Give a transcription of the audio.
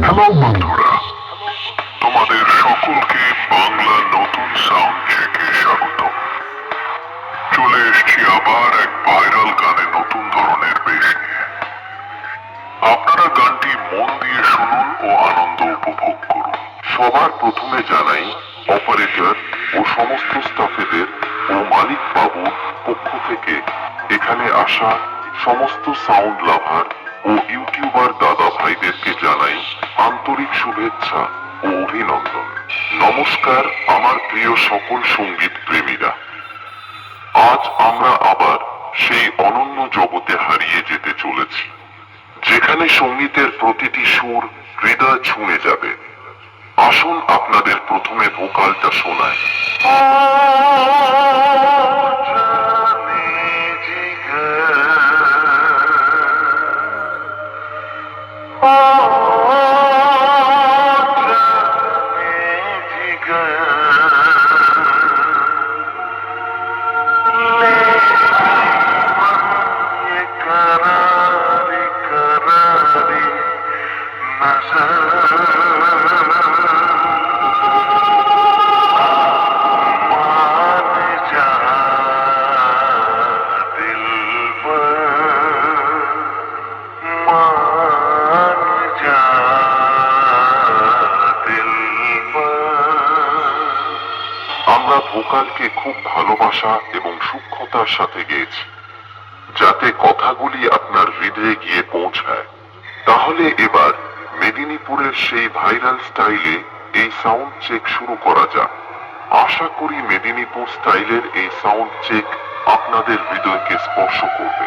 Hello বন্ধুরা, তোমাদের সকলকে বাংলা নতুন সাউন্ড চেকে স্বাগত। চলে এসেছি আবার এক ভাইরাল গানে নতুন ধরনের বেশ নিয়ে। আপনারা গানটি মন দিয়ে শুনুন ও আনন্দ উপভোগ করুন। সবার প্রথমে জানাই অপারেটর ও সমস্ত স্টাফেদের ও মালিক বাবুর পক্ষ থেকে এখানে আসা সমস্ত সাউন্ড লাভার ও ইউটিউবার দাদা ভাইদেরকে জানাই আন্তরিক শুভেচ্ছা ও অভিনন্দন। নমস্কার আমার প্রিয় সকল সঙ্গীত প্রেমীরা। আজ আমরা আবার সেই অনন্য জগতে হারিয়ে যেতে চলেছি, যেখানে সঙ্গীতের প্রতিটি সুর হৃদয় ছুঁয়ে যাবে। আসুন আপনাদের প্রথমে ভোকালটা শোনায়। আমরা ভোকালকে খুব ভালোবাসা এবং সূক্ষ্মতার সাথে গেয়েছি, যাতে কথাগুলি আপনার হৃদয়ে গিয়ে পৌঁছায়। তাহলে এবার মেদিনীপুরের সেই ভাইরাল স্টাইলে এই সাউন্ড চেক শুরু করা যাক। আশা করি মেদিনীপুর স্টাইলের এই সাউন্ড চেক আপনাদের হৃদয়কে স্পর্শ করবে।